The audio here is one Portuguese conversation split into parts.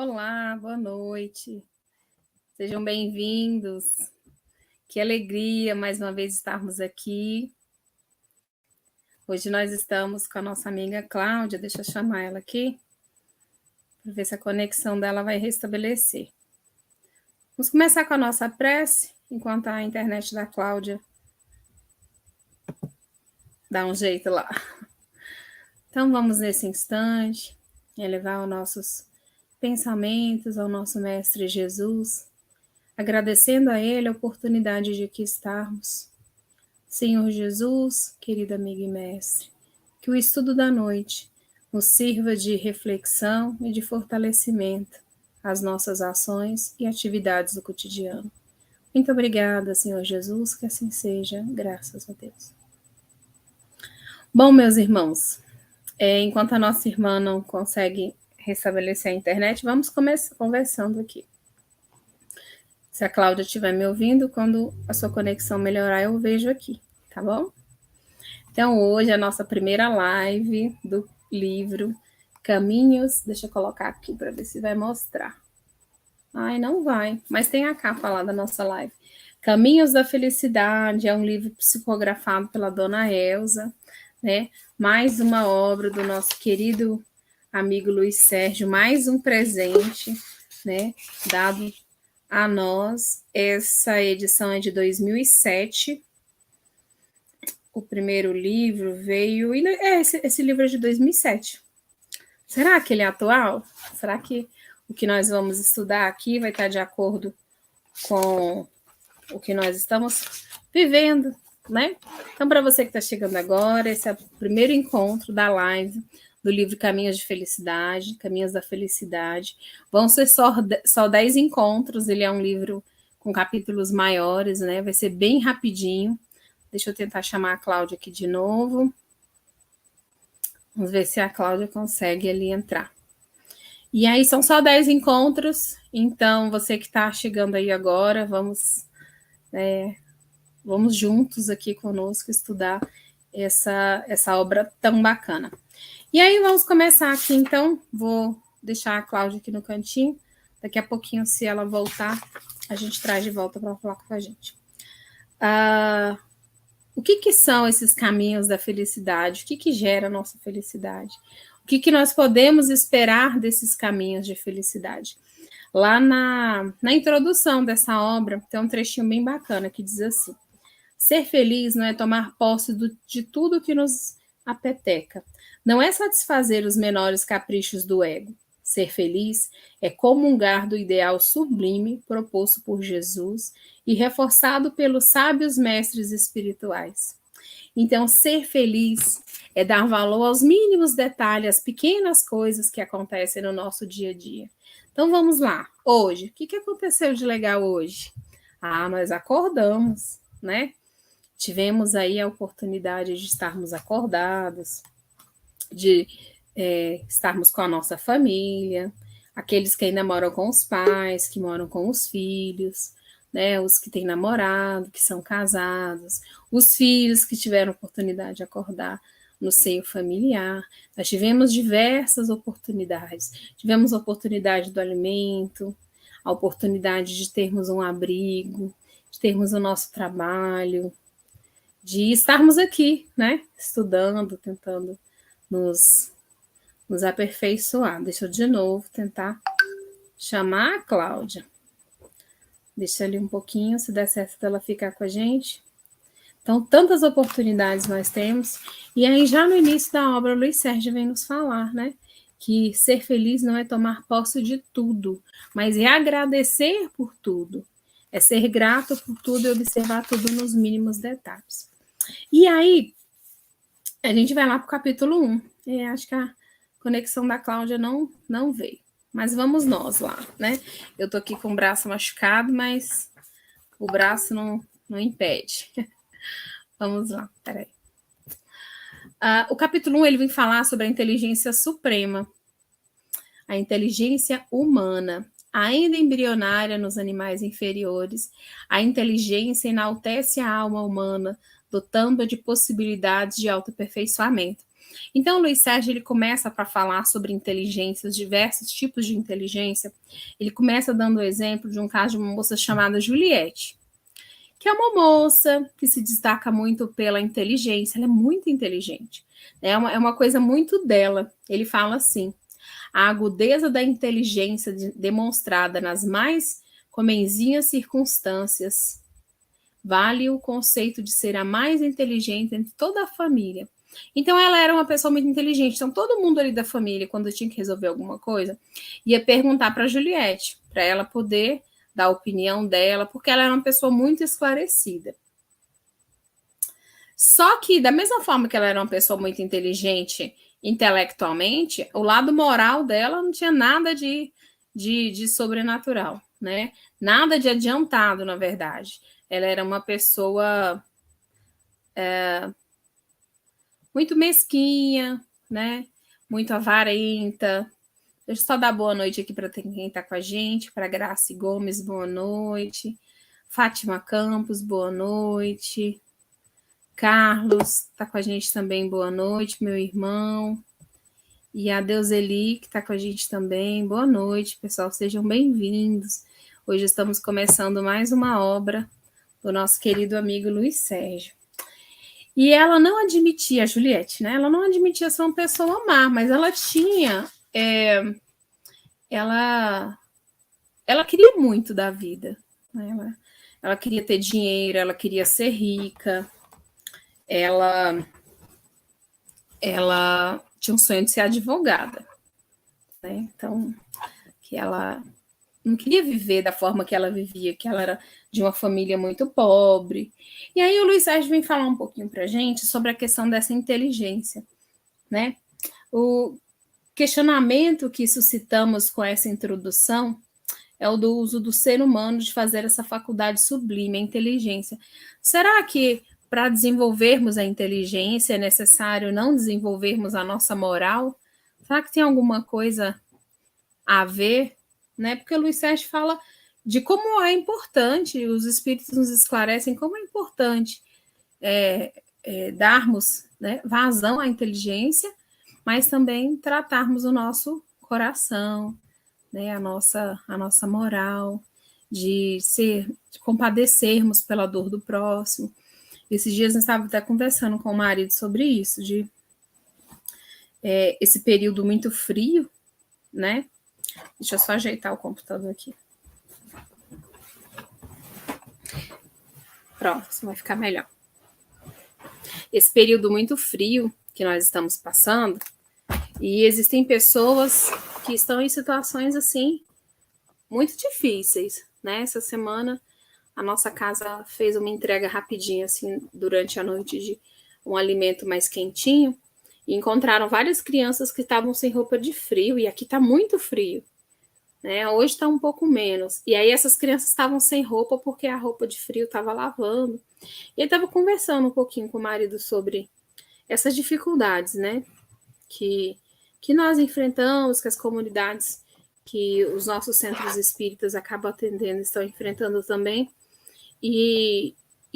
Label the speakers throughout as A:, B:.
A: Olá, boa noite. Sejam bem-vindos. Que alegria mais uma vez estarmos aqui. Hoje nós estamos com a nossa amiga Cláudia. Deixa eu chamar ela aqui para ver se a conexão dela vai restabelecer. Vamos começar com a nossa prece, enquanto a internet da Cláudia dá um jeito lá. Então vamos nesse instante elevar os nossos pensamentos ao nosso Mestre Jesus, agradecendo a Ele a oportunidade de aqui estarmos. Senhor Jesus, querido amigo e mestre, que o estudo da noite nos sirva de reflexão e de fortalecimento às nossas ações e atividades do cotidiano. Muito obrigada, Senhor Jesus, que assim seja, graças a Deus. Bom, meus irmãos, enquanto a nossa irmã não consegue restabelecer a internet, vamos começar conversando aqui. Se a Cláudia estiver me ouvindo, quando a sua conexão melhorar, eu vejo aqui, tá bom? Então, hoje é a nossa primeira live do livro Caminhos. Deixa eu colocar aqui para ver se vai mostrar. Ai, não vai, mas tem a capa lá da nossa live. Caminhos da Felicidade é um livro psicografado pela dona Elza, né? Mais uma obra do nosso querido amigo Luiz Sérgio, mais um presente, né? Dado a nós. Essa edição é de 2007. O primeiro livro veio... Esse livro é de 2007. Será que ele é atual? Será que o que nós vamos estudar aqui vai estar de acordo com o que nós estamos vivendo, né? Então, para você que está chegando agora, esse é o primeiro encontro da live do livro Caminhos de Felicidade, Caminhos da Felicidade. Vão ser só 10 encontros, ele é um livro com capítulos maiores, né? Vai ser bem rapidinho. Deixa eu tentar chamar a Cláudia aqui de novo. Vamos ver se a Cláudia consegue ali entrar. E aí são só 10 encontros, então você que está chegando aí agora, vamos juntos aqui conosco estudar essa obra tão bacana. E aí vamos começar aqui, então, vou deixar a Cláudia aqui no cantinho, daqui a pouquinho, se ela voltar, a gente traz de volta para falar com a gente. O que são esses caminhos da felicidade? O que gera a nossa felicidade? O que nós podemos esperar desses caminhos de felicidade? Lá na introdução dessa obra, tem um trechinho bem bacana que diz assim: ser feliz não é tomar posse de tudo que nos apeteca. Não é satisfazer os menores caprichos do ego. Ser feliz é comungar do ideal sublime proposto por Jesus e reforçado pelos sábios mestres espirituais. Então, ser feliz é dar valor aos mínimos detalhes, às pequenas coisas que acontecem no nosso dia a dia. Então, vamos lá. Hoje, o que aconteceu de legal hoje? Nós acordamos, né? Tivemos aí a oportunidade de estarmos acordados, de estarmos com a nossa família, aqueles que ainda moram com os pais, que moram com os filhos, né, os que têm namorado, que são casados, os filhos que tiveram oportunidade de acordar no seio familiar. Nós tivemos diversas oportunidades. Tivemos a oportunidade do alimento, a oportunidade de termos um abrigo, de termos o nosso trabalho, de estarmos aqui, né, estudando, tentando nos aperfeiçoar. Deixa eu de novo tentar chamar a Cláudia. Deixa ali um pouquinho, se der certo dela ficar com a gente. Então, tantas oportunidades nós temos. E aí, já no início da obra, o Luiz Sérgio vem nos falar, né, que ser feliz não é tomar posse de tudo, mas é agradecer por tudo. É ser grato por tudo e observar tudo nos mínimos detalhes. E aí, a gente vai lá para o capítulo 1. Acho que a conexão da Cláudia não veio. Mas vamos nós lá, né? Eu tô aqui com o braço machucado, mas o braço não impede. Vamos lá, peraí. O capítulo 1, ele vem falar sobre a inteligência suprema, a inteligência humana. Ainda embrionária nos animais inferiores, a inteligência enaltece a alma humana, dotando-a de possibilidades de autoaperfeiçoamento. Então, o Luiz Sérgio, ele começa para falar sobre inteligência, os diversos tipos de inteligência. Ele começa dando o exemplo de um caso de uma moça chamada Juliette, que é uma moça que se destaca muito pela inteligência, ela é muito inteligente. É uma coisa muito dela. Ele fala assim, a agudeza da inteligência demonstrada nas mais comenzinhas circunstâncias vale o conceito de ser a mais inteligente entre toda a família. Então, ela era uma pessoa muito inteligente. Então, todo mundo ali da família, quando tinha que resolver alguma coisa, ia perguntar para a Juliette, para ela poder dar a opinião dela, porque ela era uma pessoa muito esclarecida. Só que, da mesma forma que ela era uma pessoa muito inteligente intelectualmente, o lado moral dela não tinha nada de sobrenatural, né? Nada de adiantado, na verdade. Ela era uma pessoa muito mesquinha, né? Muito avarenta. Deixa eu só dar boa noite aqui para quem está com a gente, para Grace Gomes, boa noite. Fátima Campos, boa noite. Carlos está com a gente também, boa noite, meu irmão. E a Deuseli, que está com a gente também, boa noite, pessoal, sejam bem-vindos. Hoje estamos começando mais uma obra do nosso querido amigo Luiz Sérgio. E ela não admitia, a Juliette, né? Ela não admitia ser uma pessoa má, mas ela tinha... Ela queria muito da vida. Né? Ela queria ter dinheiro, ela queria ser rica. Ela tinha um sonho de ser advogada. Né? Então, que ela não queria viver da forma que ela vivia, que ela era de uma família muito pobre. E aí o Luiz Sérgio vem falar um pouquinho para a gente sobre a questão dessa inteligência, né? O questionamento que suscitamos com essa introdução é o do uso do ser humano de fazer essa faculdade sublime, a inteligência. Será que para desenvolvermos a inteligência é necessário não desenvolvermos a nossa moral? Será que tem alguma coisa a ver? Né? Porque o Luiz Sérgio fala de como é importante, os espíritos nos esclarecem como é importante darmos, né, vazão à inteligência, mas também tratarmos o nosso coração, né, a nossa moral, de compadecermos pela dor do próximo. Esses dias eu estava até conversando com o marido sobre isso, de esse período muito frio, né? Deixa eu só ajeitar o computador aqui. Pronto, assim vai ficar melhor. Esse período muito frio que nós estamos passando, e existem pessoas que estão em situações assim muito difíceis, né? Essa semana a nossa casa fez uma entrega rapidinha assim durante a noite de um alimento mais quentinho e encontraram várias crianças que estavam sem roupa de frio, e aqui está muito frio, né? Hoje está um pouco menos. E aí essas crianças estavam sem roupa porque a roupa de frio estava lavando. E ele estava conversando um pouquinho com o marido sobre essas dificuldades, né? Que nós enfrentamos, que as comunidades que os nossos centros espíritas acabam atendendo estão enfrentando também. E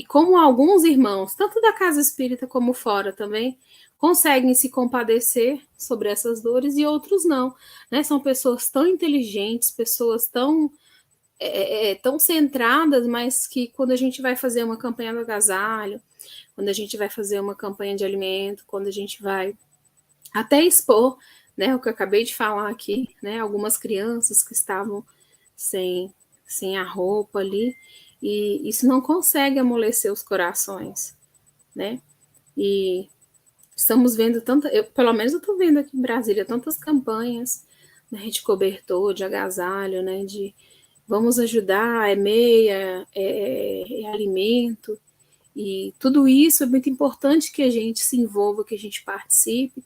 A: como alguns irmãos, tanto da casa espírita como fora também, conseguem se compadecer sobre essas dores e outros não. Né? São pessoas tão inteligentes, pessoas tão centradas, mas que quando a gente vai fazer uma campanha do agasalho, quando a gente vai fazer uma campanha de alimento, quando a gente vai até expor, né, o que eu acabei de falar aqui, né, algumas crianças que estavam sem a roupa ali, e isso não consegue amolecer os corações, né? E estamos vendo pelo menos eu estou vendo aqui em Brasília tantas campanhas, né, de cobertor, de agasalho, né, de vamos ajudar, é meia, é alimento, e tudo isso é muito importante que a gente se envolva, que a gente participe,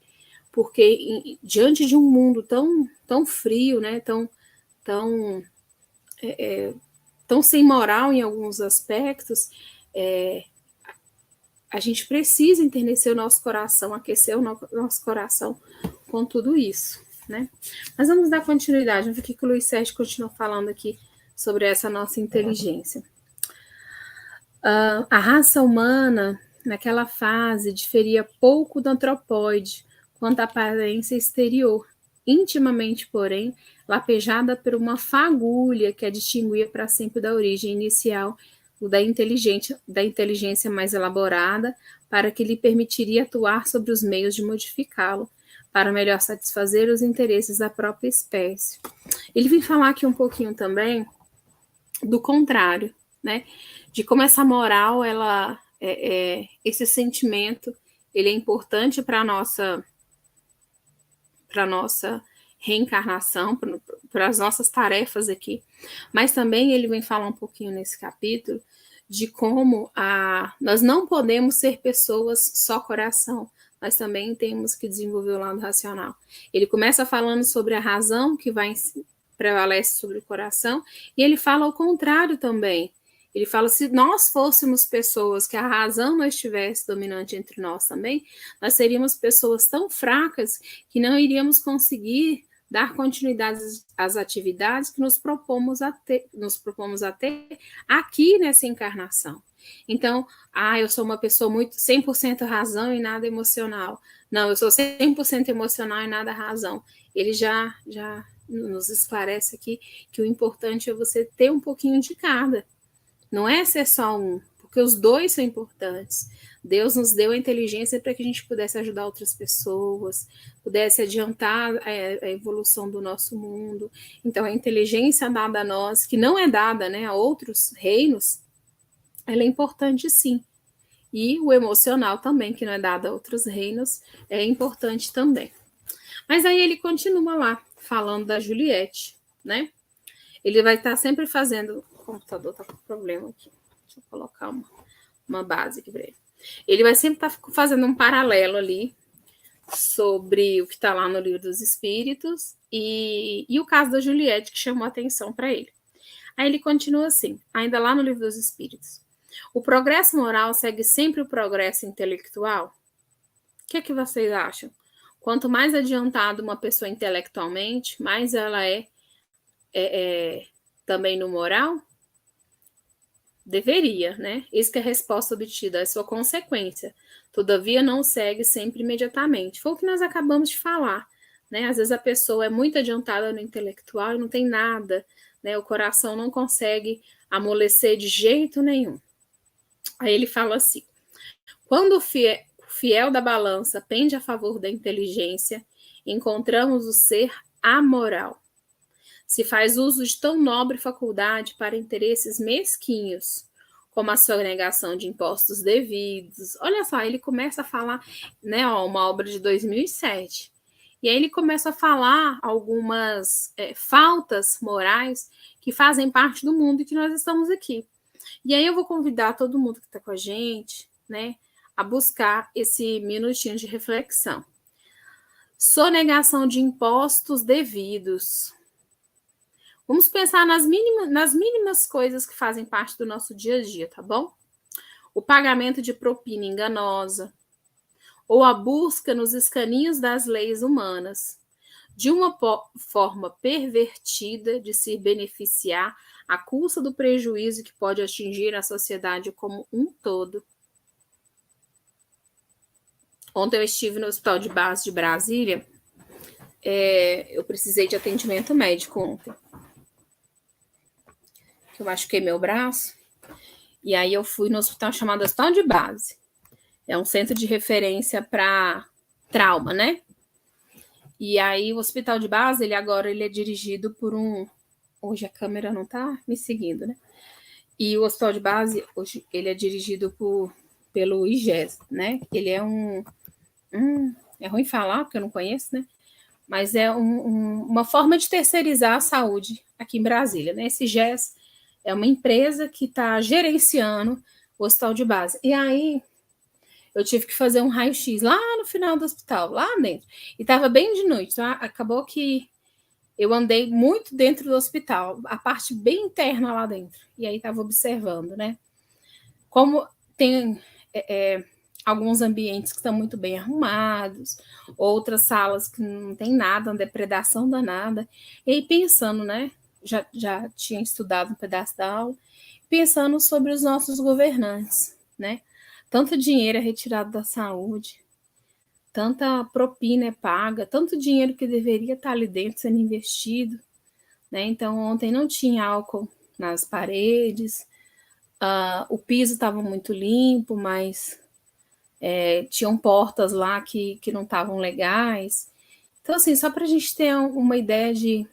A: porque diante de um mundo tão frio, né, tão sem moral em alguns aspectos, a gente precisa enternecer o nosso coração, aquecer o nosso coração com tudo isso, né? Mas vamos dar continuidade, vamos ver o que o Luiz Sérgio continua falando aqui sobre essa nossa inteligência. A raça humana, naquela fase, diferia pouco do antropóide, quanto à aparência exterior, intimamente, porém, lapejada por uma fagulha que a distinguia para sempre da origem inicial da inteligência mais elaborada, para que lhe permitiria atuar sobre os meios de modificá-lo, para melhor satisfazer os interesses da própria espécie. Ele vem falar aqui um pouquinho também do contrário, né? De como essa moral, ela, esse sentimento, ele é importante para a nossa reencarnação, para as nossas tarefas aqui, mas também ele vem falar um pouquinho nesse capítulo de como nós não podemos ser pessoas só coração, nós também temos que desenvolver o lado racional. Ele começa falando sobre a razão que prevalece sobre o coração, e ele fala o contrário também. Ele fala, se nós fôssemos pessoas que a razão não estivesse dominante entre nós também, nós seríamos pessoas tão fracas que não iríamos conseguir dar continuidade às atividades que nos propomos a ter aqui nessa encarnação. Então, eu sou uma pessoa muito 100% razão e nada emocional. Não, eu sou 100% emocional e nada razão. Ele já nos esclarece aqui que o importante é você ter um pouquinho de cada. Não é ser só um, porque os dois são importantes. Deus nos deu a inteligência para que a gente pudesse ajudar outras pessoas, pudesse adiantar a evolução do nosso mundo. Então, a inteligência dada a nós, que não é dada, né, a outros reinos, ela é importante sim. E o emocional também, que não é dado a outros reinos, é importante também. Mas aí ele continua lá, falando da Juliette, né? Ele vai estar sempre fazendo... O computador está com problema aqui. Deixa eu colocar uma base aqui para ele. Ele vai sempre estar fazendo um paralelo ali sobre o que está lá no Livro dos Espíritos e o caso da Juliette, que chamou a atenção para ele. Aí ele continua assim, ainda lá no Livro dos Espíritos. O progresso moral segue sempre o progresso intelectual? O que é que vocês acham? Quanto mais adiantada uma pessoa intelectualmente, mais ela é também no moral? Deveria, né? Isso que é a resposta obtida, é sua consequência. Todavia, não segue sempre imediatamente. Foi o que nós acabamos de falar, né? Às vezes a pessoa é muito adiantada no intelectual e não tem nada, né? O coração não consegue amolecer de jeito nenhum. Aí ele fala assim, quando o fiel da balança pende a favor da inteligência, encontramos o ser amoral. Se faz uso de tão nobre faculdade para interesses mesquinhos, como a sonegação de impostos devidos. Olha só, ele começa a falar, né, uma obra de 2007. E aí ele começa a falar algumas faltas morais que fazem parte do mundo e que nós estamos aqui. E aí eu vou convidar todo mundo que está com a gente, né, a buscar esse minutinho de reflexão. Sonegação de impostos devidos. Vamos pensar nas mínimas coisas que fazem parte do nosso dia a dia, tá bom? O pagamento de propina enganosa, ou a busca nos escaninhos das leis humanas, de uma forma pervertida de se beneficiar à custa do prejuízo que pode atingir a sociedade como um todo. Ontem eu estive no Hospital de Base de Brasília, eu precisei de atendimento médico ontem. Eu machuquei meu braço, e aí eu fui no hospital chamado Hospital de Base. É um centro de referência para trauma, né? E aí o Hospital de Base, ele é dirigido por um... Hoje a câmera não tá me seguindo, né? E o Hospital de Base, hoje, ele é dirigido pelo IGES, né? Ele é é ruim falar, porque eu não conheço, né? Mas é uma forma de terceirizar a saúde aqui em Brasília, né? Esse IGES é uma empresa que está gerenciando o Hospital de Base. E aí eu tive que fazer um raio-x lá no final do hospital, lá dentro. E estava bem de noite, tá? Acabou que eu andei muito dentro do hospital, a parte bem interna lá dentro. E aí estava observando, né? Como tem alguns ambientes que estão muito bem arrumados, outras salas que não tem nada, uma depredação danada. E aí pensando, né? Já tinha estudado um pedaço da aula, pensando sobre os nossos governantes, né? Tanto dinheiro é retirado da saúde, tanta propina é paga, tanto dinheiro que deveria estar ali dentro sendo investido, né? Então, ontem não tinha álcool nas paredes, o piso estava muito limpo, mas tinham portas lá que não estavam legais. Então, assim, só para a gente ter uma ideia de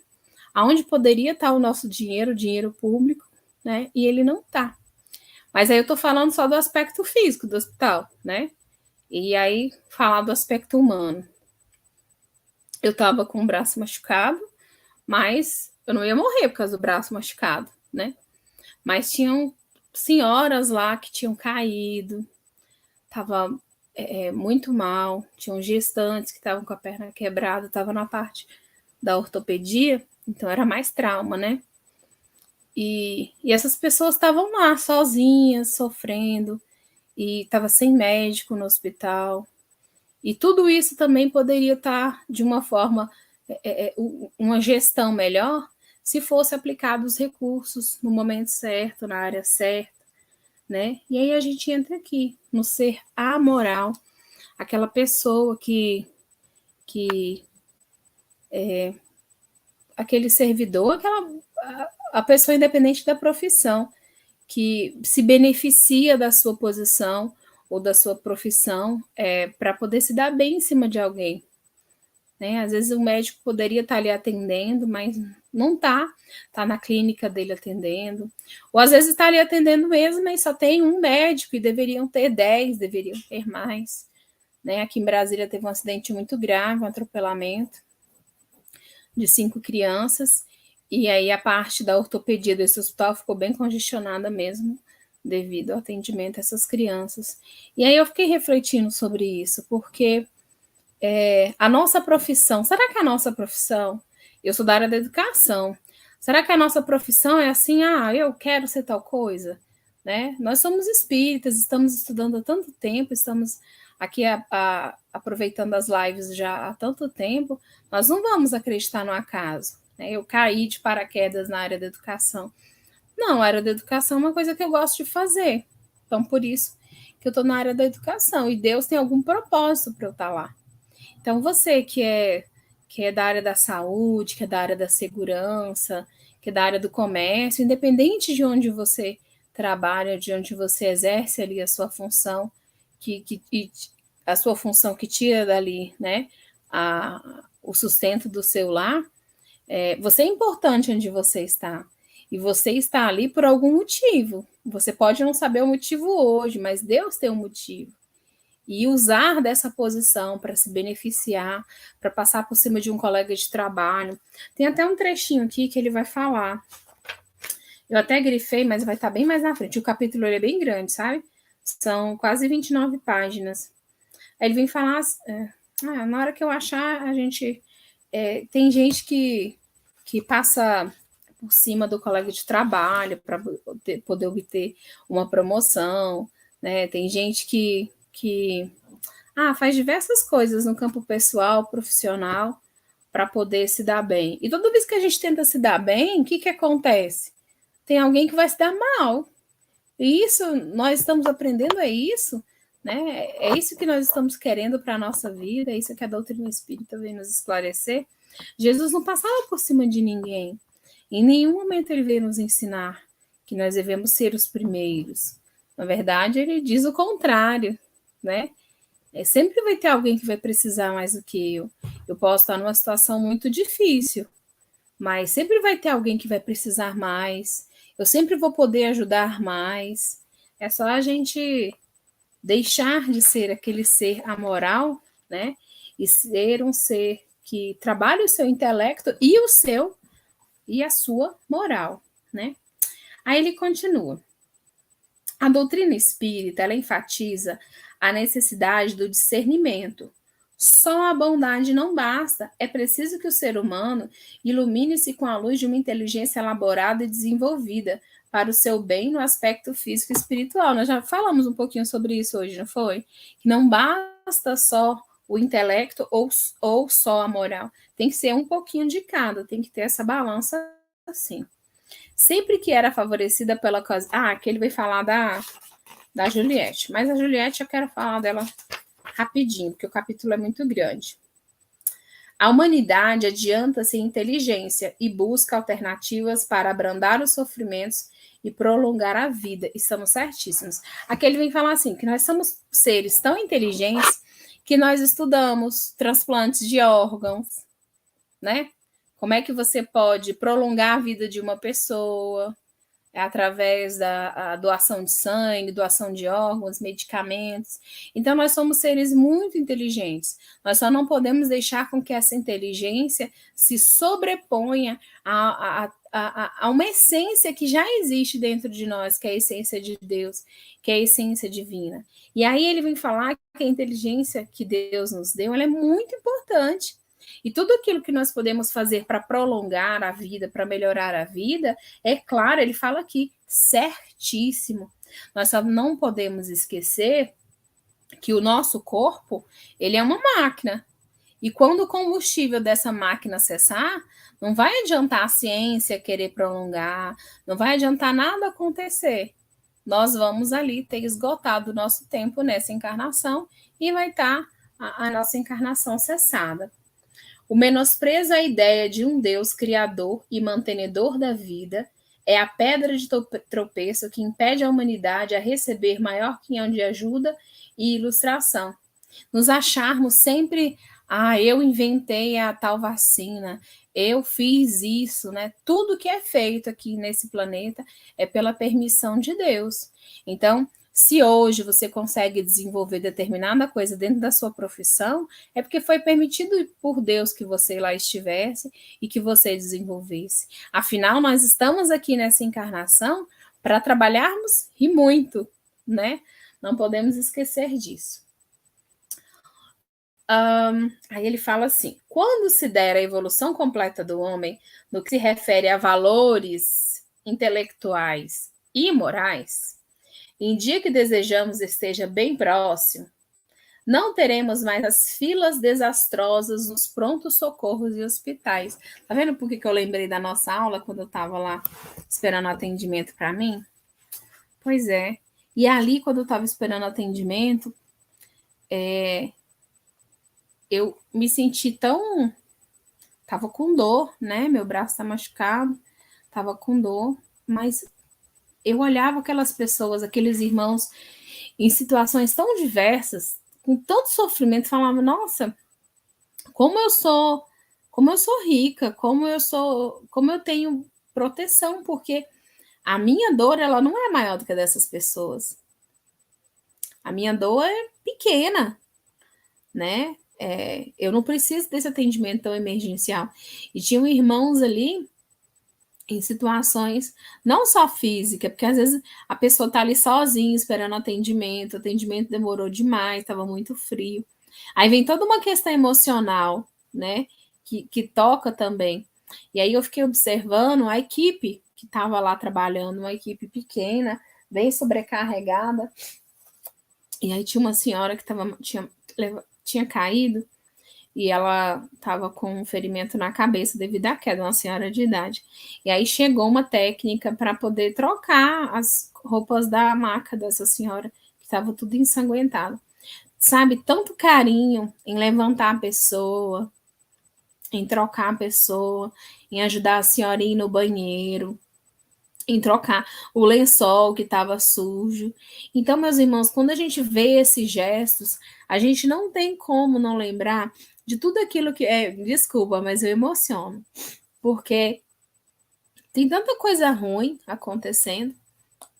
A: aonde poderia estar o nosso dinheiro, o dinheiro público, né? E ele não está. Mas aí eu estou falando só do aspecto físico do hospital, né? E aí, falar do aspecto humano. Eu estava com o braço machucado, mas eu não ia morrer por causa do braço machucado, né? Mas tinham senhoras lá que tinham caído, estava muito mal, tinham gestantes que estavam com a perna quebrada, estava na parte da ortopedia, então era mais trauma, né? E essas pessoas estavam lá sozinhas, sofrendo, e estava sem médico no hospital. E tudo isso também poderia estar de uma forma, uma gestão melhor, se fosse aplicado os recursos no momento certo, na área certa, né? E aí a gente entra aqui no ser amoral, aquela pessoa que aquele servidor, a pessoa independente da profissão, que se beneficia da sua posição ou da sua profissão para poder se dar bem em cima de alguém. Né? Às vezes o médico poderia estar ali atendendo, mas não está na clínica dele atendendo. Ou às vezes está ali atendendo mesmo, mas só tem um médico e deveriam ter 10, deveriam ter mais. Né? Aqui em Brasília teve um acidente muito grave, um atropelamento de 5 crianças, e aí a parte da ortopedia desse hospital ficou bem congestionada mesmo, devido ao atendimento a essas crianças. E aí eu fiquei refletindo sobre isso, porque a nossa profissão, será que a nossa profissão, eu sou da área da educação, será que a nossa profissão é assim, eu quero ser tal coisa? Né? Nós somos espíritas, estamos estudando há tanto tempo, estamos aqui aproveitando as lives já há tanto tempo, nós não vamos acreditar no acaso. Né? Eu caí de paraquedas na área da educação. Não, a área da educação é uma coisa que eu gosto de fazer. Então, por isso que eu estou na área da educação. E Deus tem algum propósito para eu estar lá. Então, você que é da área da saúde, que é da área da segurança, que é da área do comércio, independente de onde você trabalha, de onde você exerce ali a sua função, a sua função que tira dali, né, o sustento do seu lar, você é importante onde você está. E você está ali por algum motivo. Você pode não saber o motivo hoje, mas Deus tem um motivo. E usar dessa posição para se beneficiar, para passar por cima de um colega de trabalho. Tem até um trechinho aqui que ele vai falar. Eu até grifei, mas vai estar bem mais na frente. O capítulo é bem grande, sabe? São quase 29 páginas. Aí ele vem falar... na hora que eu achar, a gente... tem gente que passa por cima do colega de trabalho para poder obter uma promoção, né? Tem gente que faz diversas coisas no campo pessoal, profissional, para poder se dar bem. E toda vez que a gente tenta se dar bem, o que acontece? Tem alguém que vai se dar mal. E isso, nós estamos aprendendo isso, né? É isso que nós estamos querendo para a nossa vida, é isso que a doutrina espírita vem nos esclarecer. Jesus não passava por cima de ninguém. Em nenhum momento ele veio nos ensinar que nós devemos ser os primeiros. Na verdade, ele diz o contrário, né? Sempre vai ter alguém que vai precisar mais do que eu. Eu posso estar numa situação muito difícil, mas sempre vai ter alguém que vai precisar mais. Eu sempre vou poder ajudar mais. É só a gente deixar de ser aquele ser amoral, né? E ser um ser que trabalha o seu intelecto e a sua moral, né? Aí ele continua. A doutrina espírita, ela enfatiza a necessidade do discernimento. Só a bondade não basta, é preciso que o ser humano ilumine-se com a luz de uma inteligência elaborada e desenvolvida para o seu bem no aspecto físico e espiritual. Nós já falamos um pouquinho sobre isso hoje, não foi? Que não basta só o intelecto ou só a moral. Tem que ser um pouquinho de cada, tem que ter essa balança assim. Sempre que era favorecida pela ocasião... que ele vai falar da Juliette. Mas a Juliette, eu quero falar dela rapidinho, porque o capítulo é muito grande. A humanidade adianta-se em inteligência e busca alternativas para abrandar os sofrimentos e prolongar a vida. E estamos certíssimos. Aqui ele vem falar assim, que nós somos seres tão inteligentes que nós estudamos transplantes de órgãos, né? Como é que você pode prolongar a vida de uma pessoa através da doação de sangue, doação de órgãos, medicamentos. Então, nós somos seres muito inteligentes. Nós só não podemos deixar com que essa inteligência se sobreponha a uma essência que já existe dentro de nós, que é a essência de Deus, que é a essência divina. E aí ele vem falar que a inteligência que Deus nos deu, ela é muito importante. E tudo aquilo que nós podemos fazer para prolongar a vida, para melhorar a vida, é claro, ele fala aqui, certíssimo. Nós só não podemos esquecer que o nosso corpo, ele é uma máquina. E quando o combustível dessa máquina cessar, não vai adiantar a ciência querer prolongar, não vai adiantar nada acontecer. Nós vamos ali ter esgotado o nosso tempo nessa encarnação e vai estar a nossa encarnação cessada. O menosprezo à ideia de um Deus criador e mantenedor da vida é a pedra de tropeço que impede a humanidade a receber maior quinhão de ajuda e ilustração. Nos acharmos sempre, eu inventei a tal vacina, eu fiz isso, né? Tudo que é feito aqui nesse planeta é pela permissão de Deus. Então, se hoje você consegue desenvolver determinada coisa dentro da sua profissão, é porque foi permitido por Deus que você lá estivesse e que você desenvolvesse. Afinal, nós estamos aqui nessa encarnação para trabalharmos e muito, né? Não podemos esquecer disso. Aí ele fala assim: quando se der a evolução completa do homem, no que se refere a valores intelectuais e morais, em dia que desejamos esteja bem próximo, não teremos mais as filas desastrosas nos prontos socorros e hospitais. Tá vendo por que eu lembrei da nossa aula quando eu estava lá esperando atendimento para mim? Pois é. E ali, quando eu estava esperando atendimento, eu me senti tão. Tava com dor, né? Meu braço tá machucado, tava com dor, mas eu olhava aquelas pessoas, aqueles irmãos, em situações tão diversas, com tanto sofrimento, falava, nossa, como eu sou rica, como eu tenho proteção, porque a minha dor, ela não é maior do que a dessas pessoas. A minha dor é pequena, né? Eu não preciso desse atendimento tão emergencial. E tinham irmãos ali em situações não só física, porque às vezes a pessoa está ali sozinha esperando atendimento, o atendimento demorou demais, estava muito frio. Aí vem toda uma questão emocional, né, que toca também. E aí eu fiquei observando a equipe que estava lá trabalhando, uma equipe pequena, bem sobrecarregada. E aí tinha uma senhora que tinha caído e ela estava com um ferimento na cabeça devido à queda, uma senhora de idade. E aí chegou uma técnica para poder trocar as roupas da maca dessa senhora, que estava tudo ensanguentado. Sabe, tanto carinho em levantar a pessoa, em trocar a pessoa, em ajudar a senhora a ir no banheiro, em trocar o lençol que estava sujo. Então, meus irmãos, quando a gente vê esses gestos, a gente não tem como não lembrar de tudo aquilo que desculpa, mas eu emociono, porque tem tanta coisa ruim acontecendo,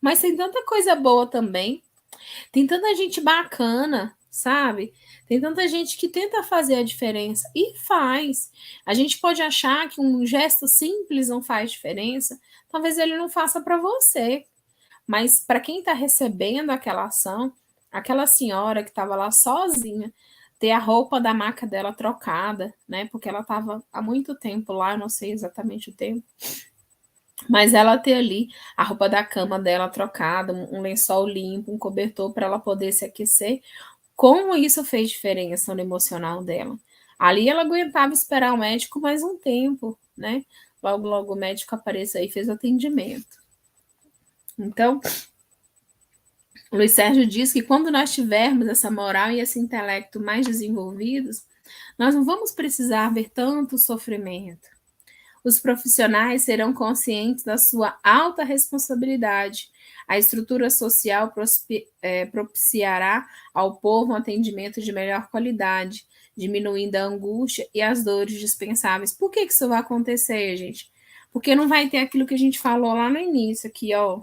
A: mas tem tanta coisa boa também. Tem tanta gente bacana, sabe? Tem tanta gente que tenta fazer a diferença e faz. A gente pode achar que um gesto simples não faz diferença, talvez ele não faça para você, mas para quem está recebendo aquela ação, aquela senhora que estava lá sozinha, ter a roupa da maca dela trocada, né? Porque ela estava há muito tempo lá, eu não sei exatamente o tempo, mas ela ter ali a roupa da cama dela trocada, um lençol limpo, um cobertor para ela poder se aquecer, como isso fez diferença no emocional dela. Ali ela aguentava esperar o médico mais um tempo, né? Logo, logo o médico apareceu e fez atendimento. Então, Luiz Sérgio diz que quando nós tivermos essa moral e esse intelecto mais desenvolvidos, nós não vamos precisar ver tanto sofrimento. Os profissionais serão conscientes da sua alta responsabilidade. A estrutura social propiciará ao povo um atendimento de melhor qualidade, diminuindo a angústia e as dores dispensáveis. Por que isso vai acontecer, gente? Porque não vai ter aquilo que a gente falou lá no início, aqui, ó.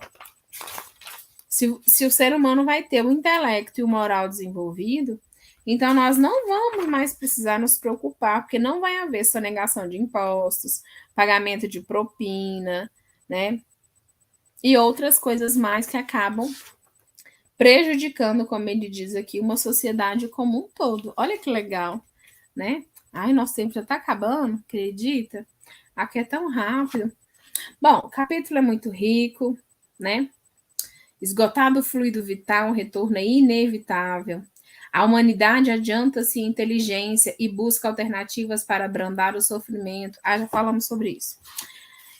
A: Se o ser humano vai ter o intelecto e o moral desenvolvido, então nós não vamos mais precisar nos preocupar, porque não vai haver sonegação de impostos, pagamento de propina, né? E outras coisas mais que acabam prejudicando, como ele diz aqui, uma sociedade como um todo. Olha que legal, né? Ai, nosso tempo já está acabando, acredita? Aqui é tão rápido. Bom, o capítulo é muito rico, né? Esgotado o fluido vital, um retorno é inevitável. A humanidade adianta-se em inteligência e busca alternativas para abrandar o sofrimento. Já falamos sobre isso.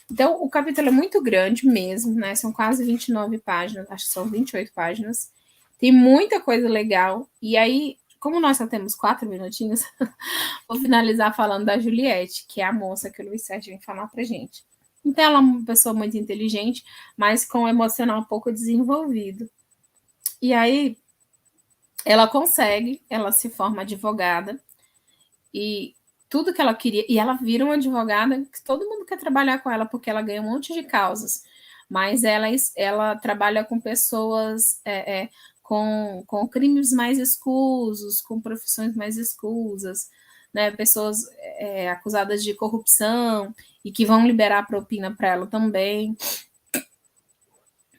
A: Então, o capítulo é muito grande mesmo, né? São quase 29 páginas, acho que são 28 páginas. Tem muita coisa legal. E aí, como nós só temos 4 minutinhos, vou finalizar falando da Juliette, que é a moça que o Luiz Sérgio vem falar pra gente. Então, ela é uma pessoa muito inteligente, mas com o emocional um pouco desenvolvido. E aí, ela consegue, ela se forma advogada, e tudo que ela queria, e ela vira uma advogada que todo mundo quer trabalhar com ela, porque ela ganha um monte de causas, mas ela trabalha com pessoas com crimes mais escusos, com profissões mais escusas, né, pessoas acusadas de corrupção e que vão liberar propina para ela também.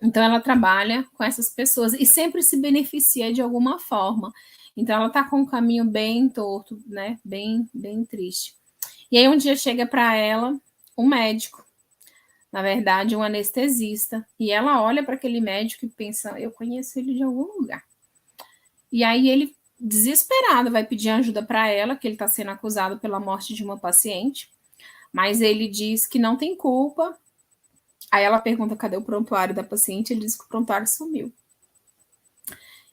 A: Então ela trabalha com essas pessoas e sempre se beneficia de alguma forma. Então ela está com um caminho bem torto, né? Bem triste. E aí um dia chega para ela um médico, na verdade um anestesista, e ela olha para aquele médico e pensa: eu conheço ele de algum lugar. E aí ele, desesperado, vai pedir ajuda para ela, que ele está sendo acusado pela morte de uma paciente, mas ele diz que não tem culpa. Aí ela pergunta cadê o prontuário da paciente, ele diz que o prontuário sumiu.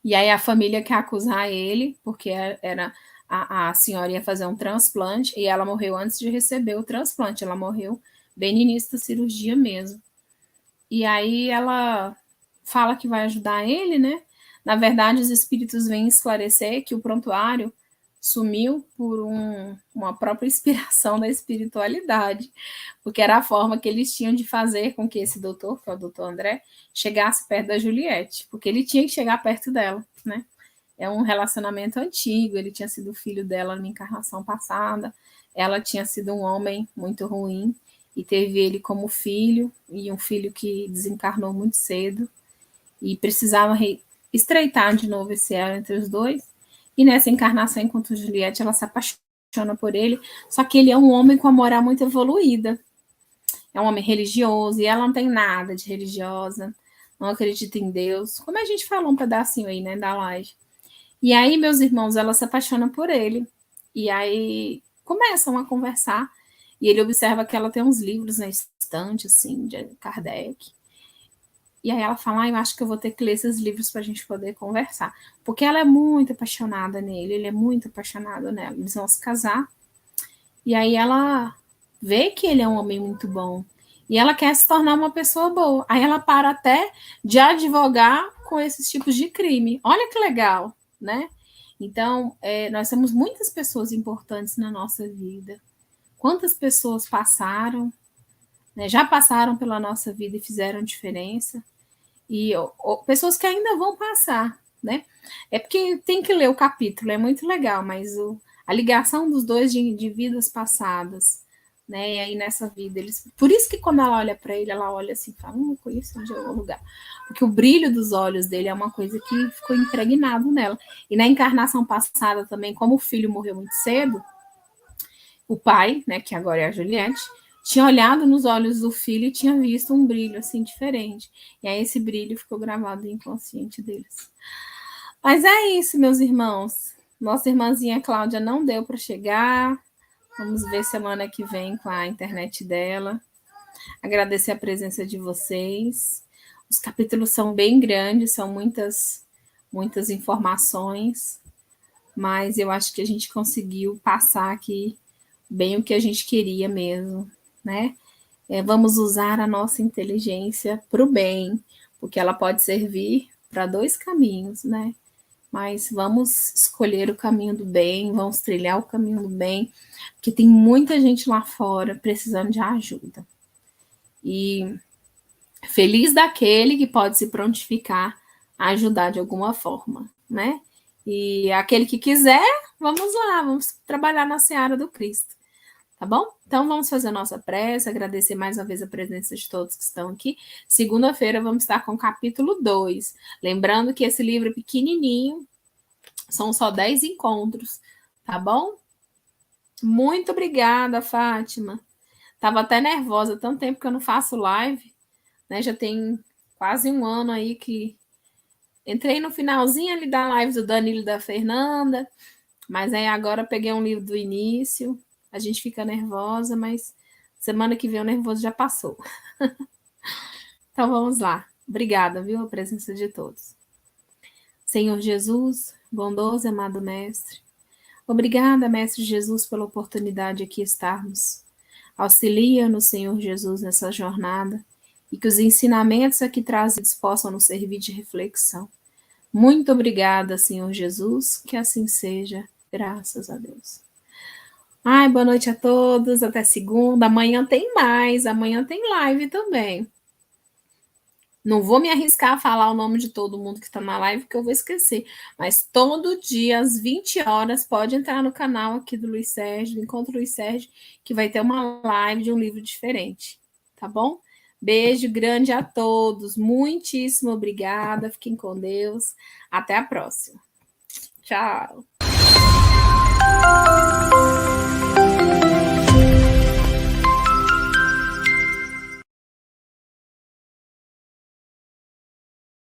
A: E aí a família quer acusar ele, porque era a senhora ia fazer um transplante e ela morreu antes de receber o transplante, ela morreu bem no início da cirurgia mesmo. E aí ela fala que vai ajudar ele, né? Na verdade, os espíritos vêm esclarecer que o prontuário sumiu por uma própria inspiração da espiritualidade, porque era a forma que eles tinham de fazer com que esse doutor, que é o doutor André, chegasse perto da Juliette, porque ele tinha que chegar perto dela, né? É um relacionamento antigo, ele tinha sido filho dela numa encarnação passada, ela tinha sido um homem muito ruim e teve ele como filho, e um filho que desencarnou muito cedo, e precisava estreitar de novo esse elo entre os dois. E nessa encarnação, enquanto Juliette, ela se apaixona por ele, só que ele é um homem com a moral muito evoluída. É um homem religioso, e ela não tem nada de religiosa, não acredita em Deus, como a gente falou um pedacinho aí, né, da live. E aí, meus irmãos, ela se apaixona por ele, e aí começam a conversar, e ele observa que ela tem uns livros na estante, assim, de Kardec. E aí ela fala, eu acho que eu vou ter que ler esses livros para a gente poder conversar. Porque ela é muito apaixonada nele, ele é muito apaixonado nela. Eles vão se casar. E aí ela vê que ele é um homem muito bom. E ela quer se tornar uma pessoa boa. Aí ela para até de advogar com esses tipos de crime. Olha que legal, né? Então, nós temos muitas pessoas importantes na nossa vida. Quantas pessoas passaram, né, já passaram pela nossa vida e fizeram diferença? E pessoas que ainda vão passar, né? É porque tem que ler o capítulo, é muito legal, mas a ligação dos dois de vidas passadas, né? E aí nessa vida, por isso que quando ela olha para ele, ela olha assim, fala, conheço de algum lugar. Porque o brilho dos olhos dele é uma coisa que ficou impregnado nela. E na encarnação passada também, como o filho morreu muito cedo, o pai, né, que agora é a Juliette, tinha olhado nos olhos do filho e tinha visto um brilho assim diferente. E aí esse brilho ficou gravado no inconsciente deles. Mas é isso, meus irmãos. Nossa irmãzinha Cláudia não deu para chegar. Vamos ver semana que vem com a internet dela. Agradecer a presença de vocês. Os capítulos são bem grandes, são muitas muitas informações, mas eu acho que a gente conseguiu passar aqui bem o que a gente queria mesmo, né? Vamos usar a nossa inteligência para o bem, porque ela pode servir para dois caminhos, né? Mas vamos escolher o caminho do bem, vamos trilhar o caminho do bem, porque tem muita gente lá fora precisando de ajuda. E feliz daquele que pode se prontificar a ajudar de alguma forma, né? E aquele que quiser, vamos lá, vamos trabalhar na seara do Cristo, tá bom? Então vamos fazer a nossa prece, agradecer mais uma vez a presença de todos que estão aqui. Segunda-feira vamos estar com o capítulo 2. Lembrando que esse livro é pequenininho, são só 10 encontros, tá bom? Muito obrigada, Fátima. Tava até nervosa, tanto tempo que eu não faço live, né? Já tem quase um ano aí que entrei no finalzinho ali da live do Danilo e da Fernanda, mas aí agora peguei um livro do início. A gente fica nervosa, mas semana que vem o nervoso já passou. Então vamos lá. Obrigada, viu? A presença de todos. Senhor Jesus, bondoso e amado Mestre, obrigada, Mestre Jesus, pela oportunidade de aqui estarmos. Auxilia-nos, Senhor Jesus, nessa jornada e que os ensinamentos aqui trazidos possam nos servir de reflexão. Muito obrigada, Senhor Jesus, que assim seja, graças a Deus. Ai, boa noite a todos, até segunda. Amanhã tem mais, amanhã tem live também. Não vou me arriscar a falar o nome de todo mundo que está na live, porque eu vou esquecer. Mas todo dia, às 20 horas, pode entrar no canal aqui do Luiz Sérgio, do Encontro Luiz Sérgio, que vai ter uma live de um livro diferente. Tá bom? Beijo grande a todos. Muitíssimo obrigada. Fiquem com Deus. Até a próxima. Tchau.